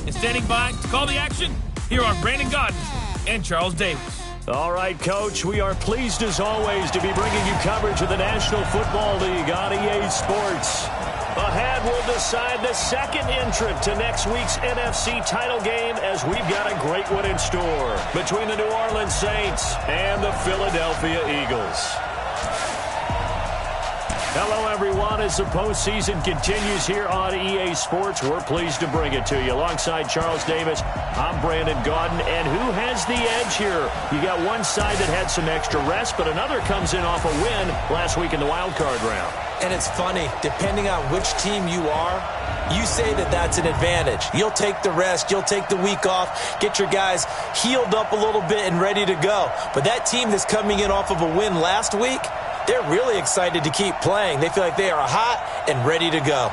And standing by to call the action, here are Brandon Gaudin and Charles Davis. All right, Coach, we are pleased as always to be bringing you coverage of the National Football League on EA Sports. Ahead, we'll decide the second entrant to next week's NFC title game as we've got a great one in store between the New Orleans Saints and the Philadelphia Eagles. Hello, everyone. As the postseason continues here on EA Sports, we're pleased to bring it to you. Alongside Charles Davis, I'm Brandon Gaudin. And who has the edge here? You got one side that had some extra rest, but another comes in off a win last week in the wild card round. And it's funny, depending on which team you are, you say that that's an advantage. You'll take the rest, you'll take the week off, get your guys healed up a little bit and ready to go. But that team that's coming in off of a win last week, they're really excited to keep playing. They feel like they are hot and ready to go.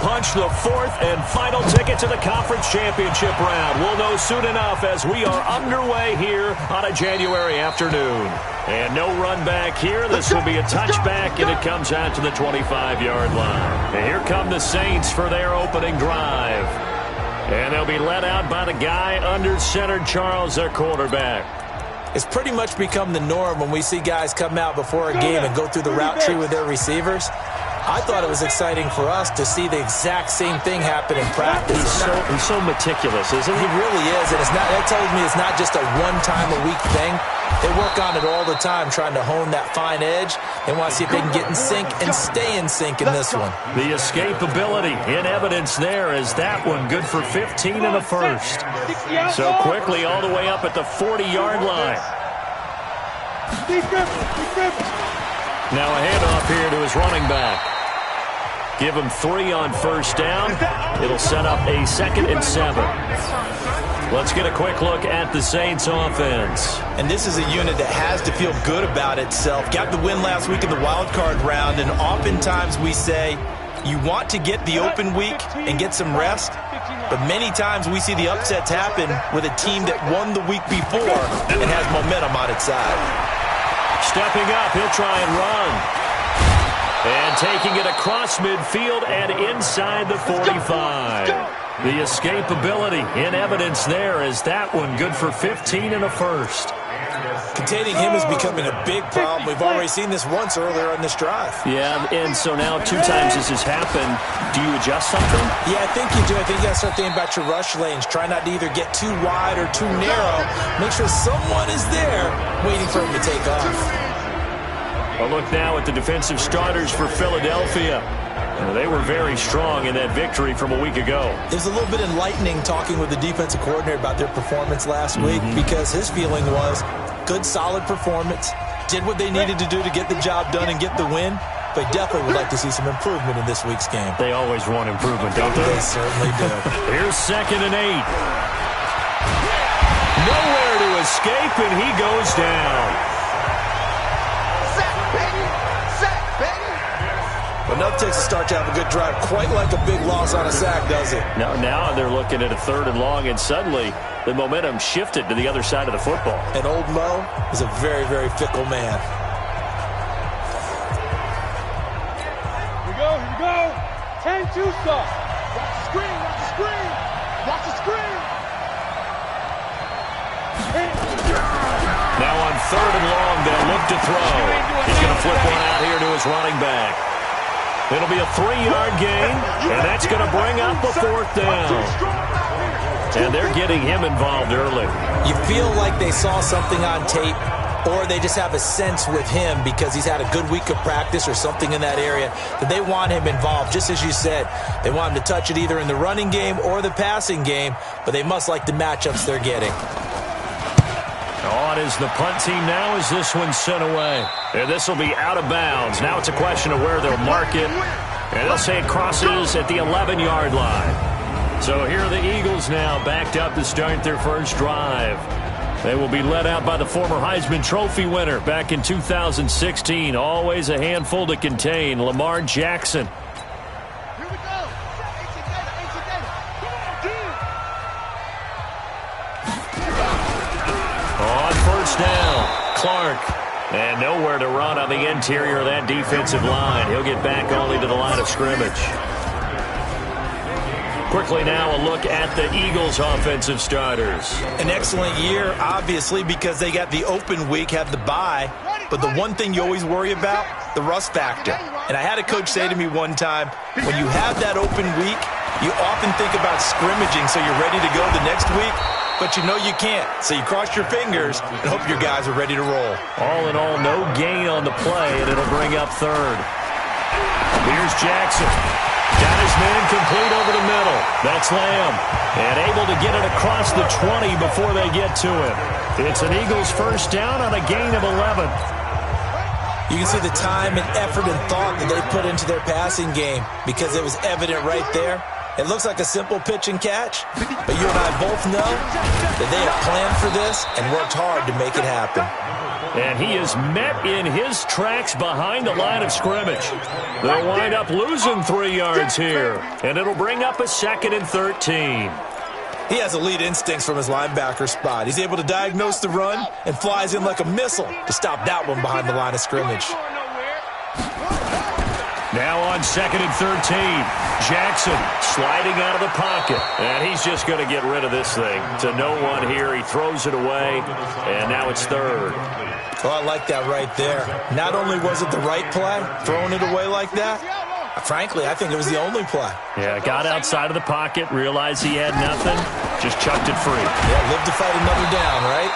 Punch the fourth and final ticket to the conference championship round. We'll know soon enough as we are underway here on a January afternoon. And no run back here. This will be a touchback, and it comes out to the 25-yard line. And here come the Saints for their opening drive. And they'll be led out by the guy under center, Charles, their quarterback. It's pretty much become the norm when we see guys come out before a game and go through the route tree with their receivers. I thought it was exciting for us to see the exact same thing happen in practice. He's so meticulous, isn't he? He really is, and that tells me it's not just a one-time-a-week thing. They work on it all the time, trying to hone that fine edge. They want to see if they can get in sync and stay in sync in this one. The escapability in evidence there is that one good for 15 and a first. So quickly all the way up at the 40-yard line. Now a handoff here to his running back. Give him 3 on first down. It'll set up a 2nd and 7. Let's get a quick look at the Saints offense. And this is a unit that has to feel good about itself. Got the win last week in the wild card round, and oftentimes we say you want to get the open week and get some rest, but many times we see the upsets happen with a team that won the week before and has momentum on its side. Stepping up, he'll try and run. And taking it across midfield and inside the 45. The escapability in evidence there is that one good for 15 and a first. Containing him is becoming a big problem. We've already seen this once earlier on this drive. Yeah, and so now 2 times this has happened. Do you adjust something? Yeah, I think you do. I think you got to start thinking about your rush lanes. Try not to either get too wide or too narrow. Make sure someone is there waiting for him to take off. A look now at the defensive starters for Philadelphia. They were very strong in that victory from a week ago. It was a little bit enlightening talking with the defensive coordinator about their performance last week because his feeling was good, solid performance, did what they needed to do to get the job done and get the win, but definitely would like to see some improvement in this week's game. They always want improvement, don't they? They certainly do. Here's 2nd and 8. Nowhere to escape, and he goes down. Enough takes a start to have a good drive, quite like a big loss on a sack, does it? Now they're looking at a 3rd and long, and suddenly the momentum shifted to the other side of the football. And old Mo is a very, very fickle man. Here we go. 10-2 stuff. Watch the screen, watch the screen. Watch the screen. Now on 3rd and long, they'll look to throw. He's going to flip one out here to his running back. It'll be a 3-yard gain, and that's going to bring up a 4th down. And they're getting him involved early. You feel like they saw something on tape, or they just have a sense with him because he's had a good week of practice or something in that area that they want him involved. Just as you said, they want him to touch it either in the running game or the passing game, but they must like the matchups they're getting. On is the punt team now as this one's sent away. And this will be out of bounds. Now it's a question of where they'll mark it. And they'll say it crosses at the 11-yard line. So here are the Eagles now backed up to start their first drive. They will be led out by the former Heisman Trophy winner back in 2016. Always a handful to contain, Lamar Jackson. Here we go. On first down, Clark. And nowhere to run on the interior of that defensive line. He'll get back only to the line of scrimmage. Quickly now, a look at the Eagles' offensive starters. An excellent year, obviously, because they got the open week, had the bye. But the one thing you always worry about, the rust factor. And I had a coach say to me one time, when you have that open week, you often think about scrimmaging so you're ready to go the next week. But you know you can't, so you cross your fingers and hope your guys are ready to roll. All in all, no gain on the play, and it'll bring up third. Here's Jackson. Got his man complete over the middle. That's Lamb. And able to get it across the 20 before they get to him. It's an Eagles first down on a gain of 11. You can see the time and effort and thought that they put into their passing game because it was evident right there. It looks like a simple pitch and catch, but you and I both know that they have planned for this and worked hard to make it happen. And he is met in his tracks behind the line of scrimmage. They'll wind up losing 3 yards here, and it'll bring up a 2nd and 13. He has elite instincts from his linebacker spot. He's able to diagnose the run and flies in like a missile to stop that one behind the line of scrimmage. Now on 2nd and 13, Jackson sliding out of the pocket. And he's just going to get rid of this thing. To no one here, he throws it away, and now it's third. Oh, I like that right there. Not only was it the right play, throwing it away like that, frankly, I think it was the only play. Yeah, got outside of the pocket, realized he had nothing, just chucked it free. Yeah, live to fight another down, right?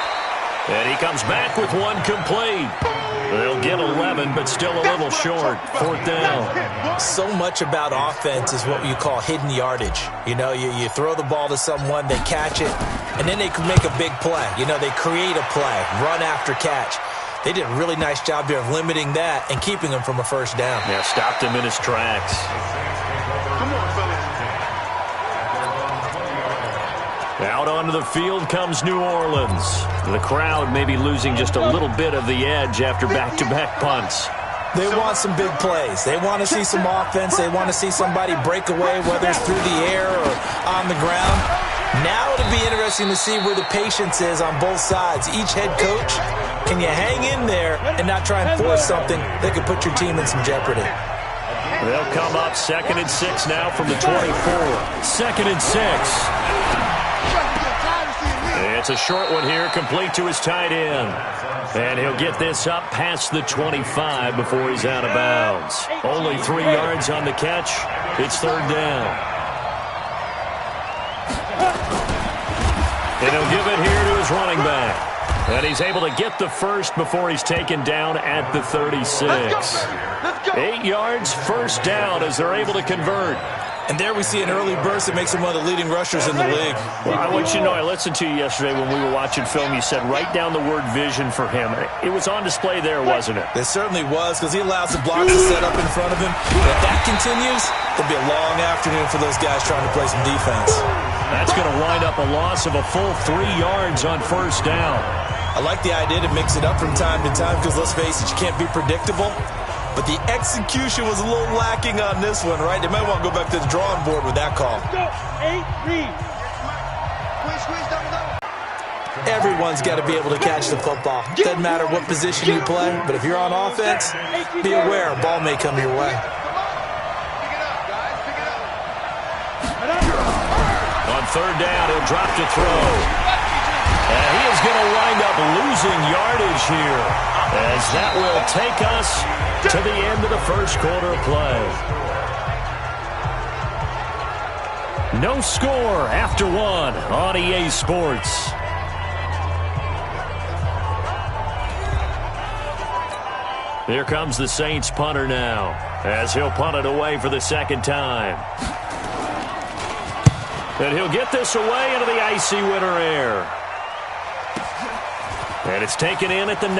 And he comes back with one complete. They'll get 11, but still a little short. 4th down. So much about offense is what you call hidden yardage. You know, you throw the ball to someone, they catch it, and then they can make a big play. You know, they create a play, run after catch. They did a really nice job here of limiting that and keeping him from a first down. Yeah, stopped him in his tracks. Come on, fellas. Out onto the field comes New Orleans. The crowd may be losing just a little bit of the edge after back-to-back punts. They want some big plays. They want to see some offense. They want to see somebody break away, whether it's through the air or on the ground. Now it'll be interesting to see where the patience is on both sides. Each head coach, can you hang in there and not try and force something that could put your team in some jeopardy? They'll come up 2nd and 6 now from the 24. 2nd and 6. It's a short one here, complete to his tight end. And he'll get this up past the 25 before he's out of bounds. Only 3 yards on the catch. It's 3rd down. And he'll give it here to his running back. And he's able to get the first before he's taken down at the 36. 8 yards, first down as they're able to convert. And there we see an early burst that makes him one of the leading rushers in the league. Well, I want you to know, I listened to you yesterday when we were watching film. You said write down the word vision for him. It was on display there, wasn't it? It certainly was, because he allows the blocks to set up in front of him. And if that continues, it'll be a long afternoon for those guys trying to play some defense. That's going to wind up a loss of a full 3 yards on first down. I like the idea to mix it up from time to time, because let's face it, you can't be predictable. But the execution was a little lacking on this one, right? They might want to go back to the drawing board with that call. Everyone's got to be able to catch the football. Doesn't matter what position you play, but if you're on offense, be aware a ball may come your way. On 3rd down, he'll drop to throw. And he is going to wind up losing yardage here, as that will take us to the end of the first quarter of play. No score after 1 on EA Sports. Here comes the Saints punter now, as he'll punt it away for the 2nd time. And he'll get this away into the icy winter air. And it's taken in at the 9.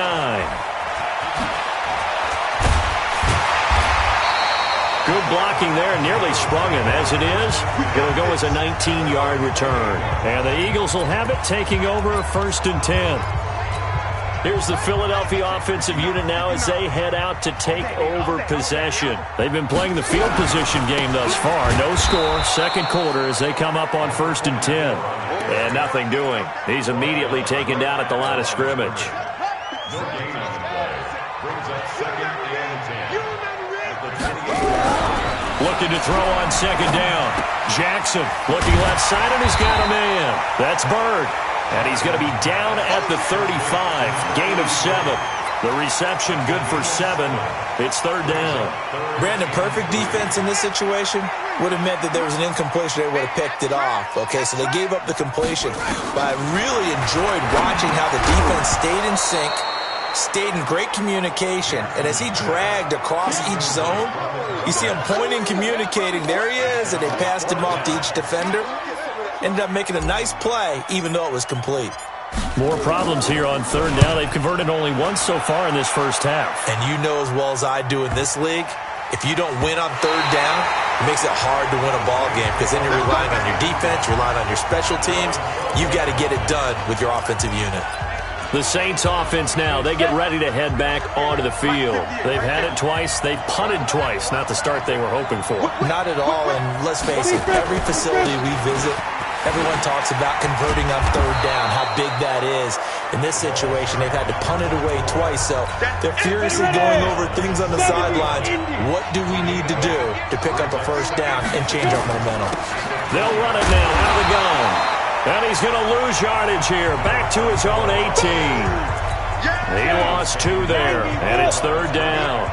Good blocking there, nearly sprung him. As it is, it'll go as a 19-yard return. And the Eagles will have it, taking over 1st and 10. Here's the Philadelphia offensive unit now as they head out to take over possession. They've been playing the field position game thus far. No score, 2nd quarter as they come up on 1st and 10. And nothing doing. He's immediately taken down at the line of scrimmage. Looking to throw on 2nd down. Jackson looking left side, and he's got a man. That's Byrd. And he's going to be down at the 35. Gain of 7. The reception good for 7. It's 3rd down. Brandon, perfect defense in this situation would have meant that there was an incompletion. They would have picked it off. Okay, so they gave up the completion. But I really enjoyed watching how the defense stayed in sync, stayed in great communication, and as he dragged across each zone, you see him pointing, communicating. There he is, and they passed him off to each defender. Ended up making a nice play, even though it was complete. More problems here on 3rd down. They've converted only once so far in this first half. And you know as well as I do in this league, if you don't win on 3rd down, it makes it hard to win a ball game because then you're relying on your defense, relying on your special teams. You've got to get it done with your offensive unit. The Saints offense now, they get ready to head back onto the field. They've had it twice. They've punted twice. Not the start they were hoping for. Not at all, and let's face it, every facility we visit, everyone talks about converting on 3rd down, how big that is. In this situation, they've had to punt it away twice, so they're furiously going over things on the sidelines. What do we need to do to pick up a 1st down and change our momentum? They'll run it now out of the gun. And he's going to lose yardage here. Back to his own 18. He lost 2 there, and it's 3rd down.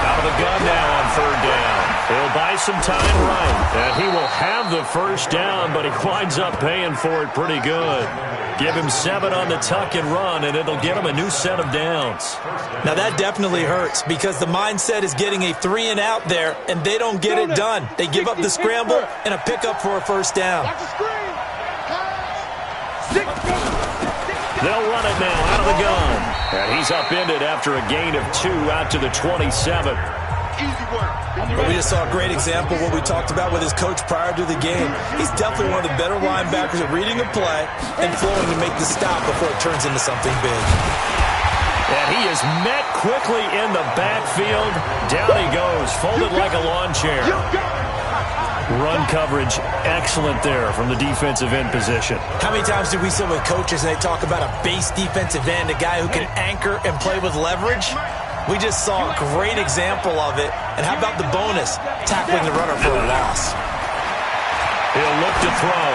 Out of the gun now on 3rd down. He'll buy some time right, and he will have the 1st down, but he winds up paying for it pretty good. Give him 7 on the tuck and run, and it'll get him a new set of downs. Now that definitely hurts because the mindset is getting a 3 and out there, and they don't get it done. They give up the scramble and a pickup for a 1st down. They'll run it now out of the gun, and he's upended after a gain of 2 out to the 27. But we just saw a great example of what we talked about with his coach prior to the game. He's definitely one of the better linebackers at reading a play and flowing to make the stop before it turns into something big. And he is met quickly in the backfield. Down he goes, folded like a lawn chair. Run coverage, excellent there from the defensive end position. How many times do we sit with coaches and they talk about a base defensive end, a guy who can anchor and play with leverage? We just saw a great example of it. And how about the bonus? Tackling the runner for a loss. He'll look to throw.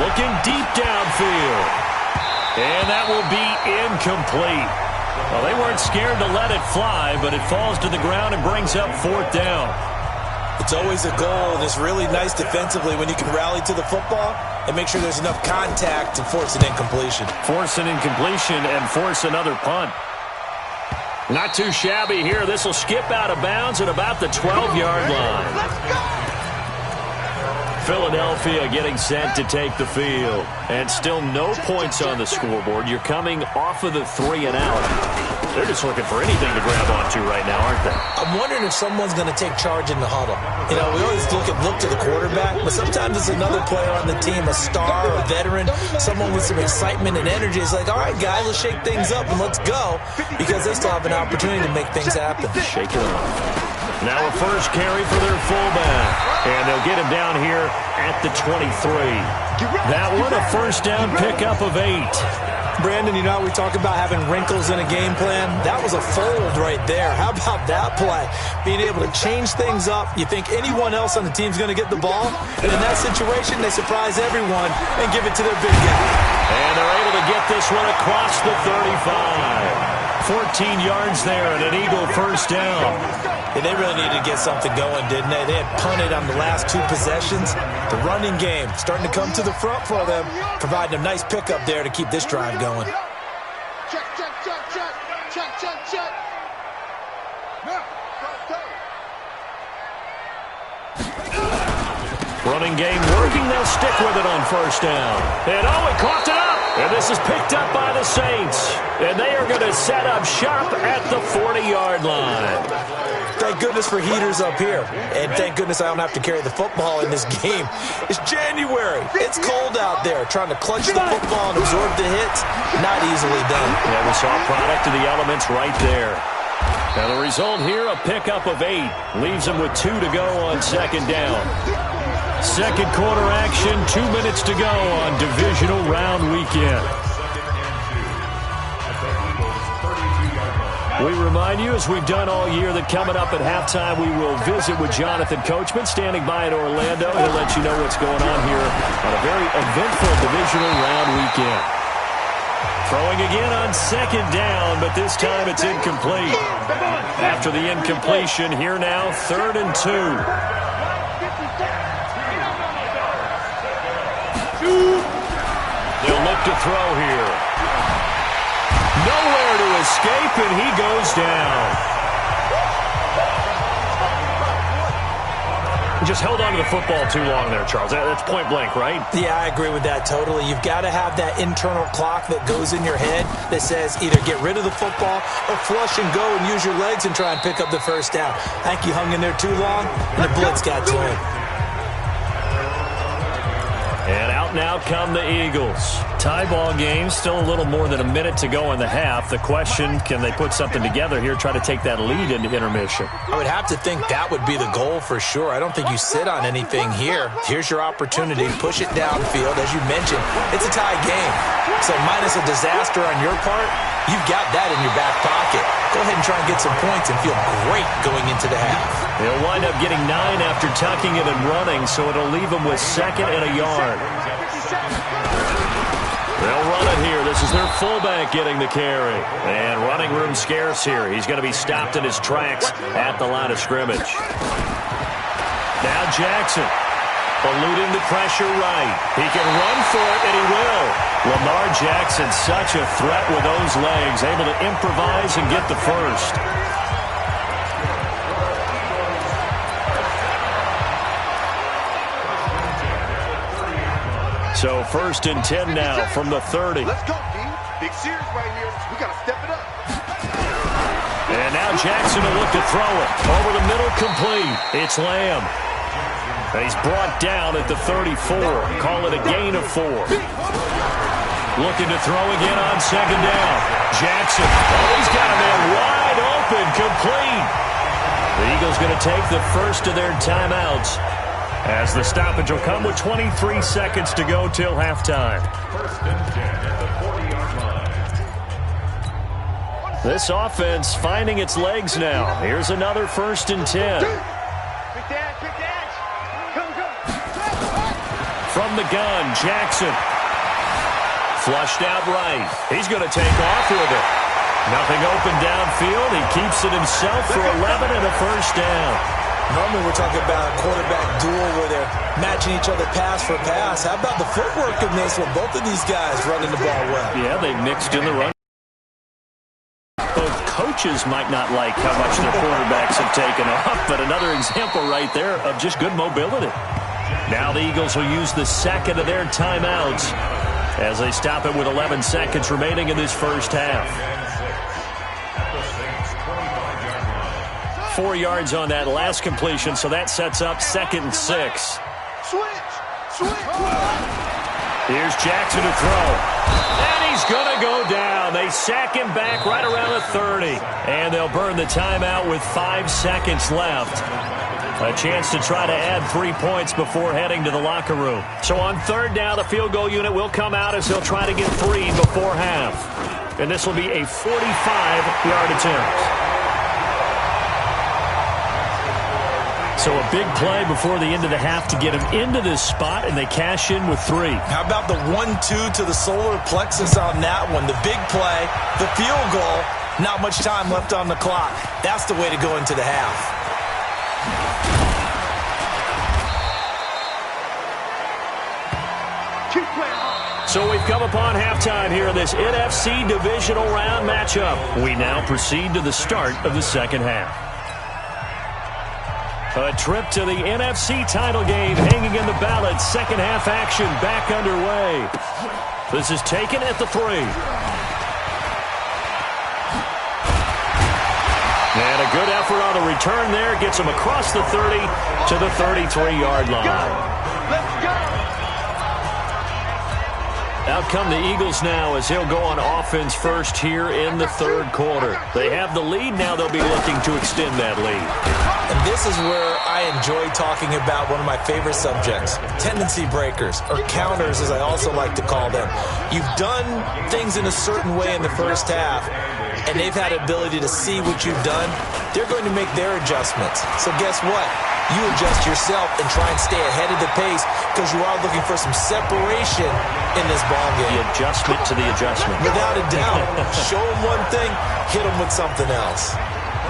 Looking deep downfield. And that will be incomplete. Well, they weren't scared to let it fly, but it falls to the ground and brings up 4th down. It's always a goal, and it's really nice defensively when you can rally to the football and make sure there's enough contact to force an incompletion. Force an incompletion and force another punt. Not too shabby here. This will skip out of bounds at about the 12-yard line. Philadelphia getting set to take the field. And still no points on the scoreboard. You're coming off of the 3 and out. They're just looking for anything to grab onto right now, aren't they? I'm wondering if someone's going to take charge in the huddle. You know, we always look to the quarterback, but sometimes it's another player on the team, a star, a veteran, someone with some excitement and energy. It's like, all right, guys, let's shake things up and let's go, because they still have an opportunity to make things happen. Shake it up. Now a first carry for their fullback, and they'll get him down here at the 23. That one, a 1st down pickup of 8. Brandon, you know how we talk about having wrinkles in a game plan? That was a fold right there. How about that play? Being able to change things up. You think anyone else on the team's going to get the ball? And in that situation, they surprise everyone and give it to their big guy. And they're able to get this one across the 35. 14 yards there and an Eagle 1st down. Yeah, they really needed to get something going, didn't they? They had punted on the last 2 possessions. The running game starting to come to the front for them, providing a nice pickup there to keep this drive going. Check, check, check, check. Check, check, check. Running game working. They'll stick with it on 1st down. And he coughed it up. And this is picked up by the Saints. And they are going to set up shop at the 40-yard line. Thank goodness for heaters up here. And thank goodness I don't have to carry the football in this game. It's January. It's cold out there. Trying to clutch the football and absorb the hits, not easily done. Yeah, we saw a product of the elements right there. Now the result here, a pickup of 8. Leaves them with 2 to go on second down. Second quarter action, 2 minutes to go on divisional round weekend. We remind you, as we've done all year, that coming up at halftime, we will visit with Jonathan Coachman, standing by in Orlando. He'll let you know what's going on here on a very eventful divisional round weekend. Throwing again on second down, but this time it's incomplete. After the incompletion, here now, 3rd and 2. They'll look to throw here. Nowhere to escape, and he goes down. Just held on to the football too long there, Charles. That's point blank, right? Yeah, I agree with that totally. You've got to have that internal clock that goes in your head that says either get rid of the football or flush and go and use your legs and try and pick up the first down. I think he hung in there too long, and the blitz got to him. And out now come the Eagles. Tie ball game, still a little more than a minute to go in the half. The question, can they put something together here, try to take that lead into intermission? I would have to think that would be the goal for sure. I don't think you sit on anything here. Here's your opportunity. Push it downfield. As you mentioned, it's a tie game. So minus a disaster on your part, you've got that in your back pocket. Go ahead and try and get some points and feel great going into the half. They'll wind up getting 9 after tucking it and running, so it'll leave them with 2nd and a yard. They'll run it here. This is their fullback getting the carry. And running room scarce here. He's going to be stopped in his tracks at the line of scrimmage. Now Jackson, eluding the pressure right. He can run for it, and he will. Lamar Jackson, such a threat with those legs, able to improvise and get the first. So 1st and 10 now from the 30. Let's go, D. Big series right here. We got to step it up. And now Jackson will look to throw it. Over the middle, complete. It's Lamb. And he's brought down at the 34. Call it a gain of 4. Looking to throw again on second down. Jackson. Oh, he's got him in wide open. Complete. The Eagles going to take the first of their timeouts, as the stoppage will come with 23 seconds to go till halftime. 1st and 10 at the 40-yard line. This offense finding its legs now. Here's another 1st and 10. From the gun, Jackson. Flushed out right. He's going to take off with it. Nothing open downfield. He keeps it himself for 11 and a first down. Normally we're talking about a quarterback duel where they're matching each other pass for pass. How about the footwork in this with both of these guys running the ball well? Yeah, they mixed in the run. Both coaches might not like how much their quarterbacks have taken off, but another example right there of just good mobility. Now the Eagles will use the 2nd of their timeouts as they stop it with 11 seconds remaining in this first half. 4 yards on that last completion, so that sets up 2nd and 6. Here's Jackson to throw. And he's going to go down. They sack him back right around the 30. And they'll burn the timeout with 5 seconds left. A chance to try to add 3 points before heading to the locker room. So on 3rd down, the field goal unit will come out as they'll try to get 3 before half. And this will be a 45-yard attempt. So a big play before the end of the half to get him into this spot, and they cash in with 3. How about the 1-2 to the solar plexus on that one? The big play, the field goal, not much time left on the clock. That's the way to go into the half. So we've come upon halftime here in this NFC divisional round matchup. We now proceed to the start of the second half. A trip to the NFC title game hanging in the balance. Second half action back underway. This is taken at the 3. And a good effort on the return there. Gets him across the 30 to the 33-yard line. Let's go. Out come the Eagles now as he'll go on offense first here in the third quarter. They have the lead. Now they'll be looking to extend that lead. And this is where I enjoy talking about one of my favorite subjects, tendency breakers, or counters as I also like to call them. You've done things in a certain way in the first half, and they've had ability to see what you've done. They're going to make their adjustments. So guess what? You adjust yourself and try and stay ahead of the pace because you are looking for some separation in this ball game. The adjustment to the adjustment. Without a doubt. Show him one thing, hit him with something else.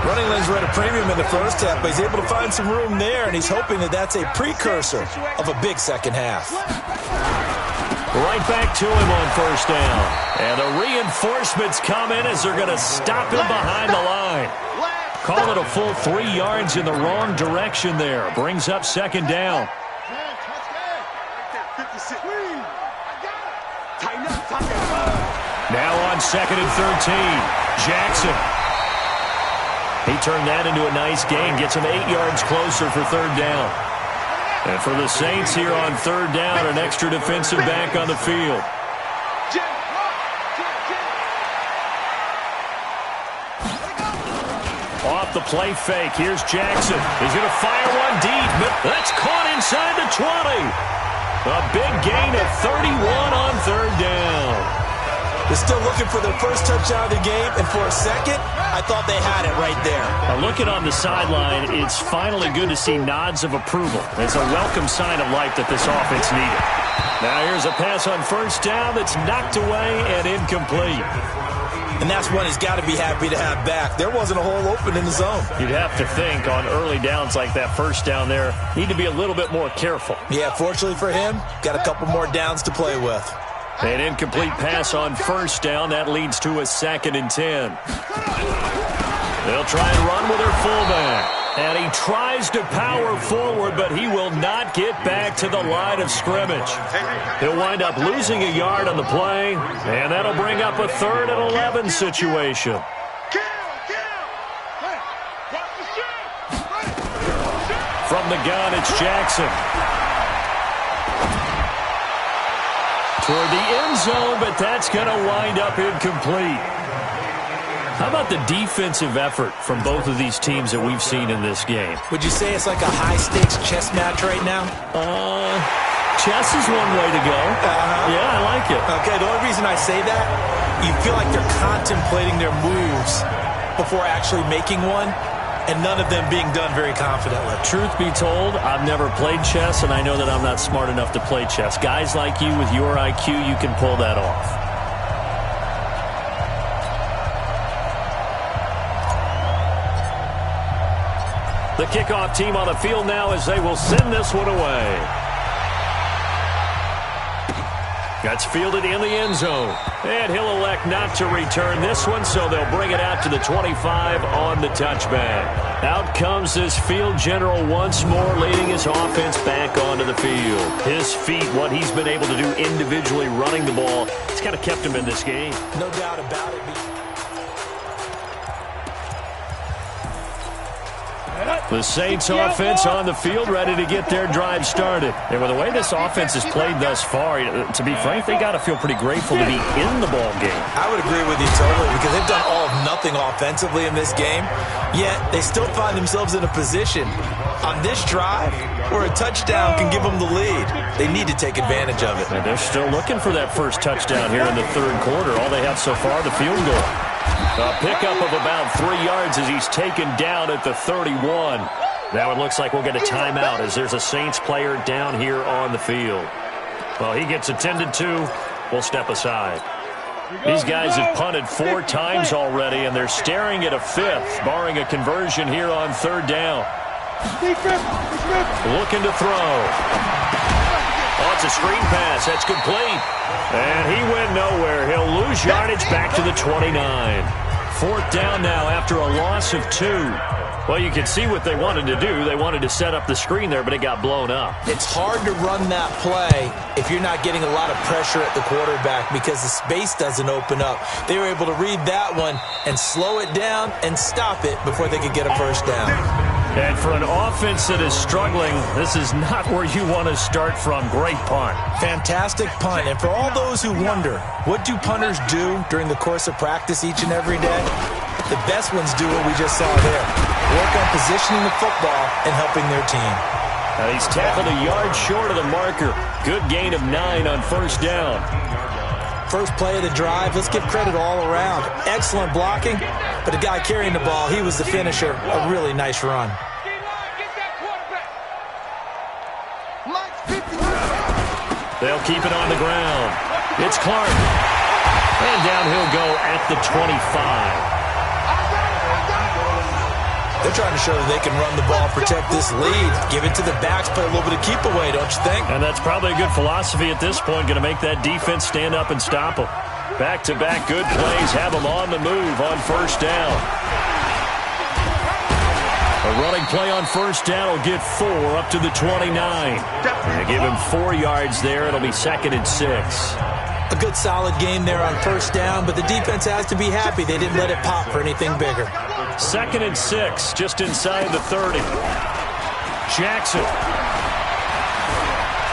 Running lanes were at a premium in the first half, but he's able to find some room there, and he's hoping that that's a precursor of a big second half. Right back to him on first down. And the reinforcements come in as they're going to stop him behind the line. Call it a full 3 yards in the wrong direction there. Brings up second down. Now on second and 13. Jackson. He turned that into a nice gain. Gets him 8 yards closer for third down. And for the Saints here on third down, an extra defensive back on the field. Off the play fake. Here's Jackson. He's going to fire one deep. That's caught inside the 20. A big gain of 31 on third down. They're still looking for their first touchdown of the game, and for a second, I thought they had it right there. Looking on the sideline, it's finally good to see nods of approval. It's a welcome sign of life that this offense needed. Now here's a pass on first down that's knocked away and incomplete. And that's one he's got to be happy to have back. There wasn't a hole open in the zone. You'd have to think on early downs like that first down there, need to be a little bit more careful. Yeah, fortunately for him, got a couple more downs to play with. An incomplete pass on first down. That leads to a 2nd and 10. They'll try and run with their fullback. And he tries to power forward, but he will not get back to the line of scrimmage. He'll wind up losing a yard on the play, and that'll bring up a 3rd and 11 situation. From the gun, it's Jackson. Toward the end zone, but that's going to wind up incomplete. How about the defensive effort from both of these teams that we've seen in this game? Would you say it's like a high-stakes chess match right now? Chess is one way to go. Yeah, I like it. Okay, the only reason I say that, you feel like they're contemplating their moves before actually making one, and none of them being done very confidently. Truth be told, I've never played chess, and I know that I'm not smart enough to play chess. Guys like you with your IQ, you can pull that off. The kickoff team on the field now as they will send this one away. That's fielded in the end zone. And he'll elect not to return this one, so they'll bring it out to the 25 on the touchback. Out comes this field general once more, leading his offense back onto the field. His feet, what he's been able to do individually running the ball, it's kind of kept him in this game. No doubt about it. The Saints offense on the field ready to get their drive started. And with the way this offense has played thus far, to be frank, they got to feel pretty grateful to be in the ball game. I would agree with you totally because they've done all of nothing offensively in this game, yet they still find themselves in a position on this drive where a touchdown can give them the lead. They need to take advantage of it. And they're still looking for that first touchdown here in the third quarter. All they have so far, the field goal. A pickup of about 3 yards as he's taken down at the 31. Now it looks like we'll get a timeout as there's a Saints player down here on the field. Well, he gets attended to. We'll step aside. These guys have punted 4 times already, and they're staring at a 5th, barring a conversion here on third down. Looking to throw. Oh, it's a screen pass. That's complete. And he went nowhere. He'll lose yardage back to the 29. 4th down now after a loss of 2. Well, you can see what they wanted to do. They wanted to set up the screen there, but it got blown up. It's hard to run that play if you're not getting a lot of pressure at the quarterback because the space doesn't open up. They were able to read that one and slow it down and stop it before they could get a first down. And for an offense that is struggling, this is not where you want to start from. Great punt. Fantastic punt. And for all those who wonder, what do punters do during the course of practice each and every day? The best ones do what we just saw there. Work on positioning the football and helping their team. He's tackled a yard short of the marker. Good gain of 9 on first down. First play of the drive, let's give credit all around. Excellent blocking, but the guy carrying the ball, he was the finisher. A really nice run. They'll keep it on the ground. It's Clark. And down he'll go at the 25. They're trying to show that they can run the ball, protect this lead. Give it to the backs, play a little bit of keep away, don't you think? And that's probably a good philosophy at this point, going to make that defense stand up and stop them. Back-to-back good plays, have them on the move on first down. A running play on first down will get 4 up to the 29. They give him 4 yards there. It'll be 2nd and 6. A good solid game there on first down, but the defense has to be happy they didn't let it pop for anything bigger. 2nd and 6, just inside the 30. Jackson.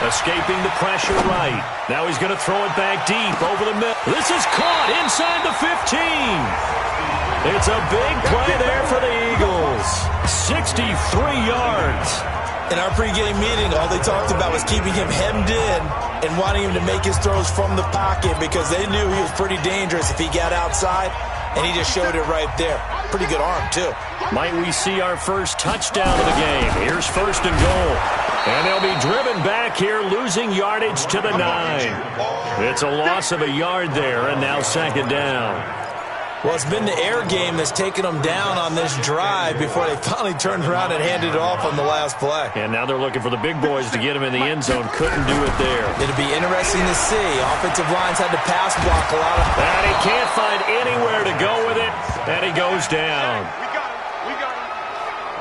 Escaping the pressure right. Now he's going to throw it back deep over the middle. This is caught inside the 15. It's a big play there for the Eagles. 63 yards. In our pregame meeting, all they talked about was keeping him hemmed in and wanting him to make his throws from the pocket because they knew he was pretty dangerous if he got outside, and he just showed it right there. Pretty good arm, too. Might we see our first touchdown of the game? Here's first and goal. And they'll be driven back here, losing yardage to the 9. It's a loss of a yard there, and now 2nd down. Well, it's been the air game that's taken them down on this drive before they finally turned around and handed it off on the last play. And now they're looking for the big boys to get him in the end zone. Couldn't do it there. It'll be interesting to see. Offensive lines had to pass block a lot of... And he can't find anywhere to go with it, and he goes down.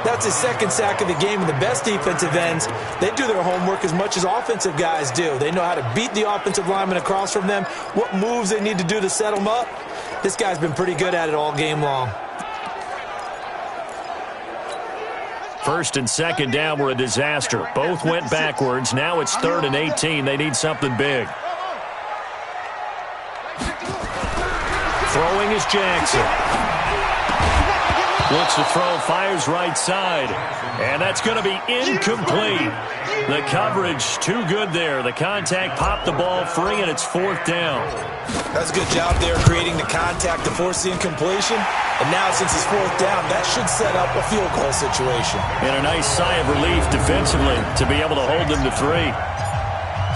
That's his 2nd sack of the game, and the best defensive ends, they do their homework as much as offensive guys do. They know how to beat the offensive lineman across from them, what moves they need to do to set them up. This guy's been pretty good at it all game long. First and 2nd down were a disaster. Both went backwards. Now it's 3rd and 18. They need something big. Throwing is Jackson. Looks to throw, fires right side. And that's going to be incomplete. The coverage too good there. The contact popped the ball free, and it's 4th down. That's a good job there creating the contact to force the incompletion. And now since it's 4th down, that should set up a field goal situation. And a nice sigh of relief defensively to be able to hold them to 3.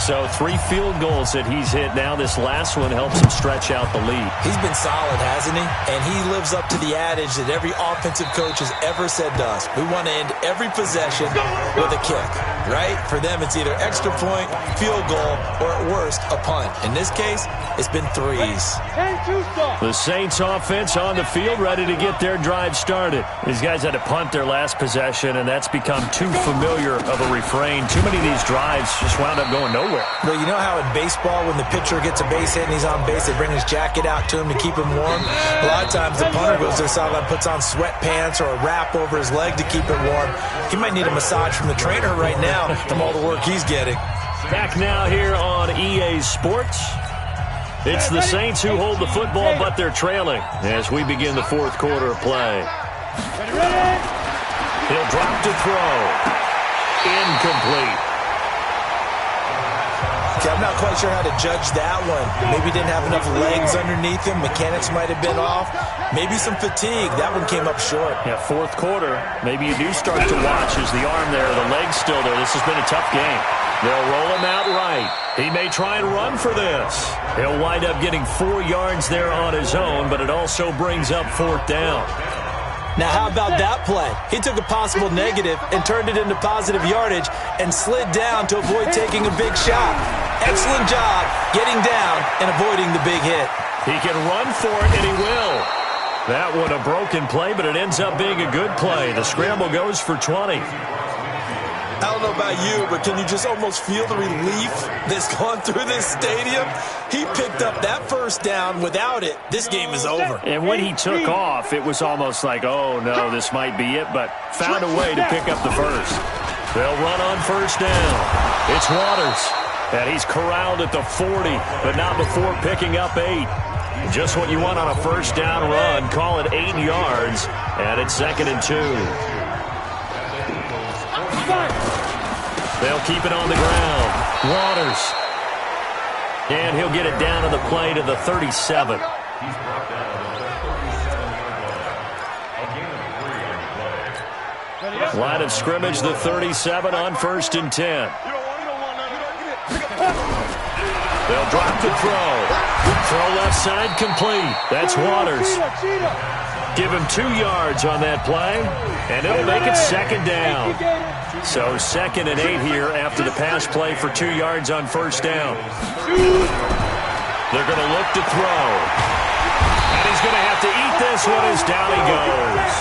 So 3 field goals that he's hit now. This last one helps him stretch out the lead. He's been solid, hasn't he? And he lives up to the adage that every offensive coach has ever said to us. We want to end every possession with a kick, right? For them, it's either extra point, field goal, or at worst, a punt. In this case, it's been 3s. The Saints offense on the field, ready to get their drive started. These guys had to punt their last possession, and that's become too familiar of a refrain. Too many of these drives just wound up going nowhere. Well, you know how in baseball, when the pitcher gets a base hit and he's on base, they bring his jacket out to him to keep him warm? A lot of times the punter goes to the sideline, puts on sweatpants or a wrap over his leg to keep it warm. He might need a massage from the trainer right now from all the work he's getting. Back now here on EA Sports. It's the Saints who hold the football, but they're trailing as we begin the 4th quarter of play. He'll drop to throw. Incomplete. Okay, I'm not quite sure how to judge that one. Maybe didn't have enough legs underneath him. Mechanics might have been off. Maybe some fatigue. That one came up short. Yeah, 4th quarter. Maybe you do start to watch as the arm there, the leg's still there. This has been a tough game. They'll roll him out right. He may try and run for this. He'll wind up getting 4 yards there on his own, but it also brings up 4th down. Now, how about that play? He took a possible negative and turned it into positive yardage and slid down to avoid taking a big shot. Excellent job getting down and avoiding the big hit. He can run for it, and he will. That one a broken play, but it ends up being a good play. The scramble goes for 20. I don't know about you, but can you just almost feel the relief that's gone through this stadium? He picked up that first down. Without it, this game is over. And when he took off, it was almost like, oh, no, this might be it, but found a way to pick up the first. They'll run on first down. It's Waters, and he's corralled at the 40, but not before picking up 8. Just what you want on a first down run. Call it 8 yards, and it's 2nd and 2. They'll keep it on the ground. Waters. And he'll get it down to the play to the 37. Line of scrimmage, the 37 on 1st and 10. They'll drop to throw. Throw left side complete. That's Waters. Give him 2 yards on that play, and it'll make it 2nd down. So 2nd and 8 here after the pass play for 2 yards on first down. They're going to look to throw. And he's going to have to eat this one as down he goes.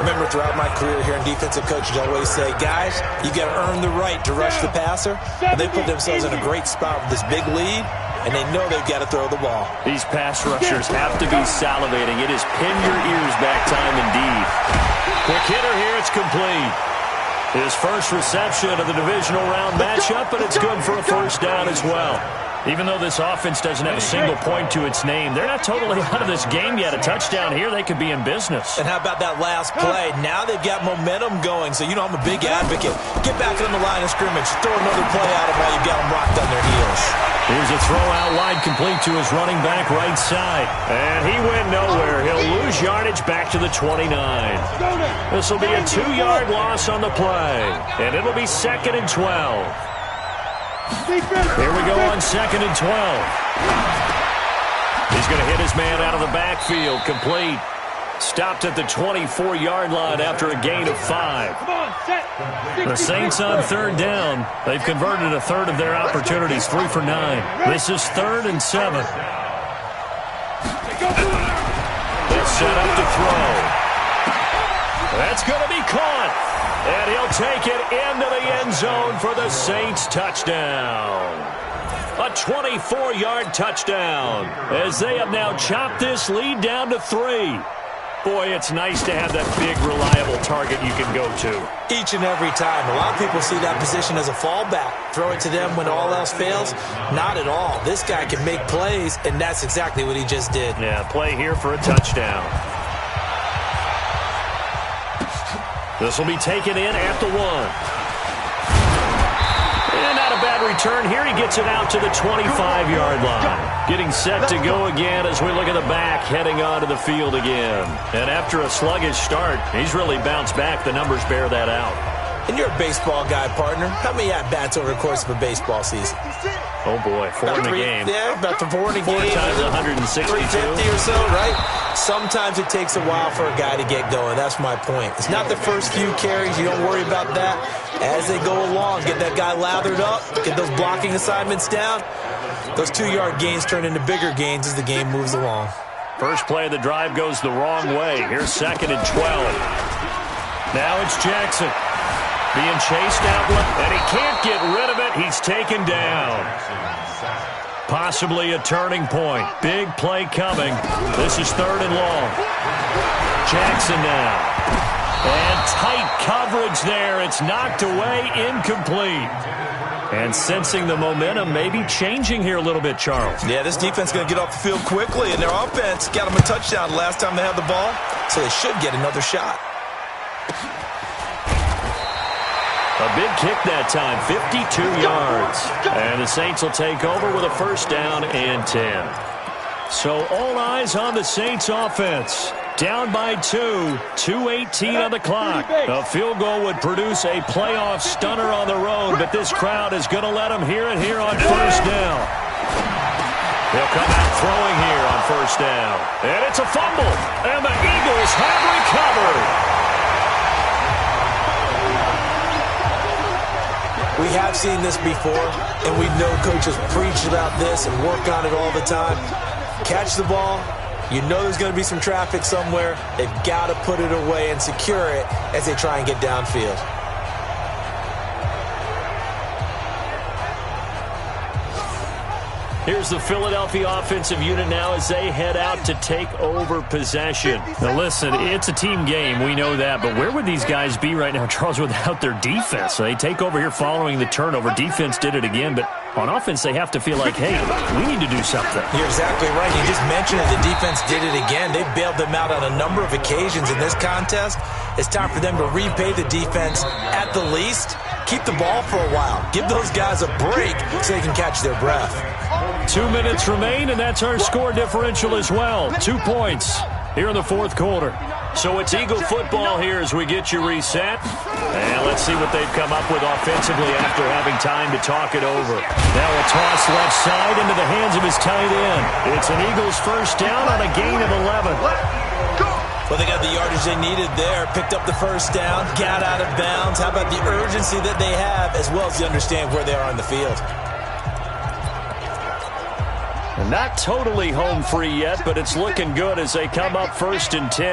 Remember, throughout my career here in defensive coaches, I always say, guys, you got to earn the right to rush the passer. And they put themselves in a great spot with this big lead, and they know they've got to throw the ball. These pass rushers have to be salivating. It is pin your ears back time indeed. Quick hitter here, it's complete. His first reception of the divisional round matchup, but it's good for a first down as well. Even though this offense doesn't have a single point to its name, they're not totally out of this game yet. A touchdown here, they could be in business. And how about that last play? Now they've got momentum going, so you know I'm a big advocate. Get back on the line of scrimmage. Throw another play at them while you've got them rocked on their heels. Here's a throw out wide complete to his running back right side. And he went nowhere. He'll lose yardage back to the 29. This will be a 2-yard loss on the play. And it'll be 2nd and 12. Here we go on 2nd and 12. He's going to hit his man out of the backfield. Complete. Stopped at the 24-yard line after a gain of 5. The Saints on 3rd down. They've converted a third of their opportunities, 3 for 9. This is 3rd and 7. They'll set up to throw. That's going to be caught. And he'll take it into the end zone for the Saints touchdown. A 24-yard touchdown as they have now chopped this lead down to 3. Boy, it's nice to have that big, reliable target you can go to. Each and every time. A lot of people see that position as a fallback. Throw it to them when all else fails. Not at all. This guy can make plays, and that's exactly what he just did. Yeah, play here for a touchdown. This will be taken in at the 1. And not a bad return here. He gets it out to the 25-yard line. Getting set to go again as we look at the back, heading onto the field again. And after a sluggish start, he's really bounced back. The numbers bear that out. And you're a baseball guy, partner. How many at-bats over the course of a baseball season? Oh, boy, 4 in the game. Yeah, about 4 in a game. 4 times 162. 350 or so, right? Sometimes it takes a while for a guy to get going. That's my point. It's not the first few carries. You don't worry about that. As they go along, get that guy lathered up, get those blocking assignments down. Those 2-yard gains turn into bigger gains as the game moves along. First play of the drive goes the wrong way. Here's 2nd and 12. Now it's Jackson. Being chased out, and he can't get rid of it. He's taken down. Possibly a turning point. Big play coming. This is 3rd and long. Jackson now. And tight coverage there. It's knocked away, incomplete. And sensing the momentum maybe changing here a little bit, Charles. Yeah, this defense is going to get off the field quickly, and their offense got them a touchdown the last time they had the ball, so they should get another shot. A big kick that time, 52 yards. And the Saints will take over with a first down and 10. So all eyes on the Saints offense. Down by 2, 2:18 on the clock. A field goal would produce a playoff stunner on the road, but this crowd is going to let them hear it here on first down. They'll come out throwing here on first down. And it's a fumble, and the Eagles have recovered. We have seen this before, and we know coaches preach about this and work on it all the time. Catch the ball. You know there's going to be some traffic somewhere. They've got to put it away and secure it as they try and get downfield. Here's the Philadelphia offensive unit now as they head out to take over possession. Now listen, it's a team game. We know that. But where would these guys be right now, Charles, without their defense? So they take over here following the turnover. Defense did it again. But on offense, they have to feel like, hey, we need to do something. You're exactly right. You just mentioned it. The defense did it again. They bailed them out on a number of occasions in this contest. It's time for them to repay the defense at the least. Keep the ball for a while. Give those guys a break so they can catch their breath. 2 minutes remain, and that's our score differential as well. 2 points here in the fourth quarter. So it's Eagle football here as we get you reset. And let's see what they've come up with offensively after having time to talk it over. Now a toss left side into the hands of his tight end. It's an Eagles first down on a gain of 11. Well, they got the yardage they needed there, picked up the first down, got out of bounds. How about the urgency that they have, as well as they understand where they are on the field? Not totally home free yet, but it's looking good as they come up 1st and 10.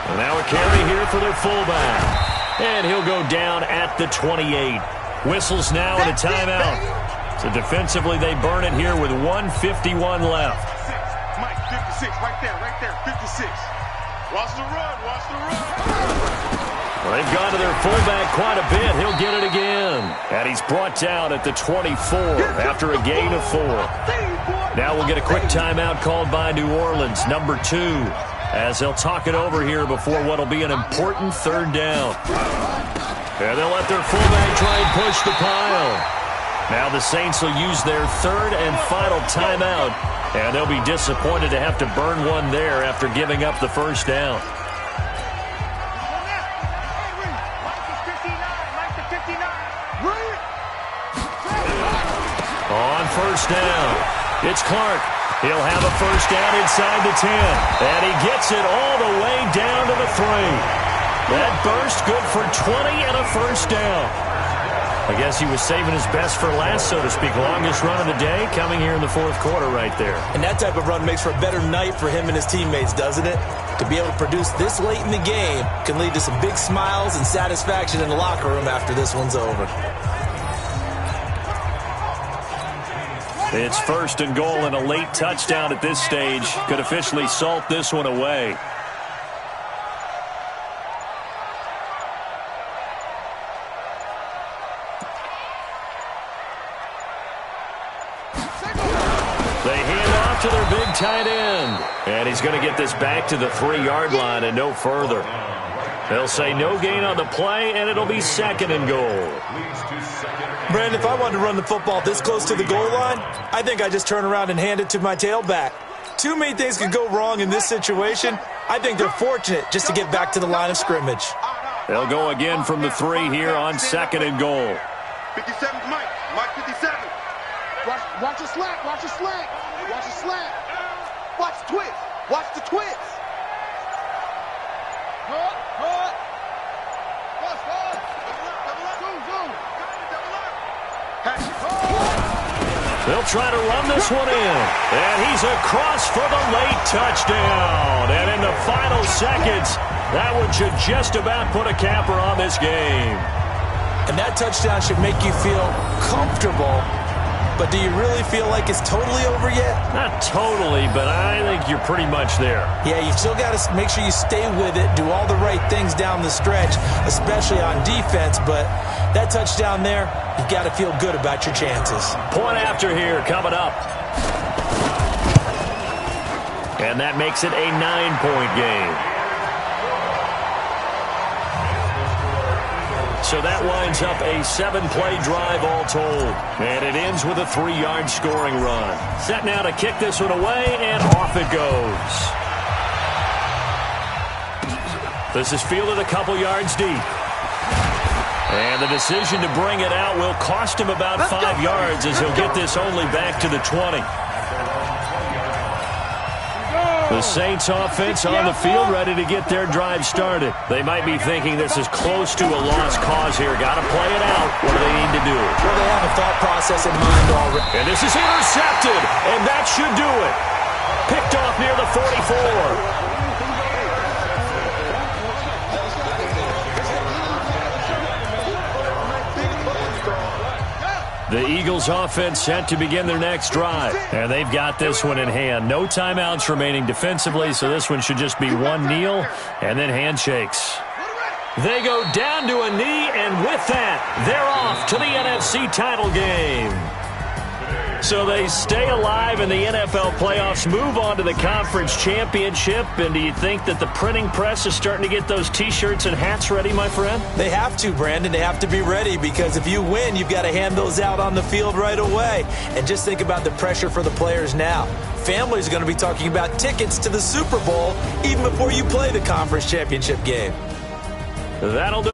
And now a carry here for their fullback. And he'll go down at the 28. Whistles now and a timeout. So defensively they burn it here with 1:51 left. Mike, 56, right there, 56. Watch the run, watch the run. Well, they've gone to their fullback quite a bit. He'll get it again. And he's brought down at the 24 after a gain of 4. Now we'll get a quick timeout called by New Orleans, number 2, as they'll talk it over here before what will be an important 3rd down. And they'll let their fullback try and push the pile. Now the Saints will use their 3rd and final timeout, and they'll be disappointed to have to burn one there after giving up the first down. On first down, it's Clark. He'll have a first down inside the 10. And he gets it all the way down to the 3. That burst good for 20 and a first down. I guess he was saving his best for last, so to speak. Longest run of the day coming here in the fourth quarter right there. And that type of run makes for a better night for him and his teammates, doesn't it? To be able to produce this late in the game can lead to some big smiles and satisfaction in the locker room after this one's over. It's 1st and goal, and a late touchdown at this stage could officially salt this one away. They hand off to their big tight end. And he's going to get this back to the 3-yard line and no further. They'll say no gain on the play, and it'll be 2nd and goal. Brandon, if I wanted to run the football this close to the goal line, I think I just turn around and hand it to my tailback. Too many things could go wrong in this situation. I think they're fortunate just to get back to the line of scrimmage. They'll go again from the 3 here on 2nd and goal. 57, Mike 57. Watch the slant, watch the slant, watch the slant. Watch the twist, watch the twist. Good. They'll try to run this one in. And he's across for the late touchdown. And in the final seconds, that one should just about put a capper on this game. And that touchdown should make you feel comfortable. But do you really feel like it's totally over yet? Not totally, but I think you're pretty much there. Yeah, you still got to make sure you stay with it, do all the right things down the stretch, especially on defense. But that touchdown there, you've got to feel good about your chances. Point after here coming up. And that makes it a 9-point game. So that winds up a 7-play drive all told. And it ends with a 3-yard scoring run. Set now to kick this one away, and off it goes. This is fielded a couple yards deep. And the decision to bring it out will cost him about 5 yards as he'll get this only back to the 20. The Saints offense on the field, ready to get their drive started. They might be thinking this is close to a lost cause here. Got to play it out. What do they need to do? Well, they have a thought process in mind already. And this is intercepted, and that should do it. Picked off near the 44. The Eagles offense set to begin their next drive. And they've got this one in hand. No timeouts remaining defensively, so this one should just be one kneel and then handshakes. They go down to a knee, and with that, they're off to the NFC title game. So they stay alive in the NFL playoffs, move on to the conference championship. And do you think that the printing press is starting to get those T-shirts and hats ready, my friend? They have to, Brandon. They have to be ready because if you win, you've got to hand those out on the field right away. And just think about the pressure for the players now. Families are going to be talking about tickets to the Super Bowl even before you play the conference championship game. That'll do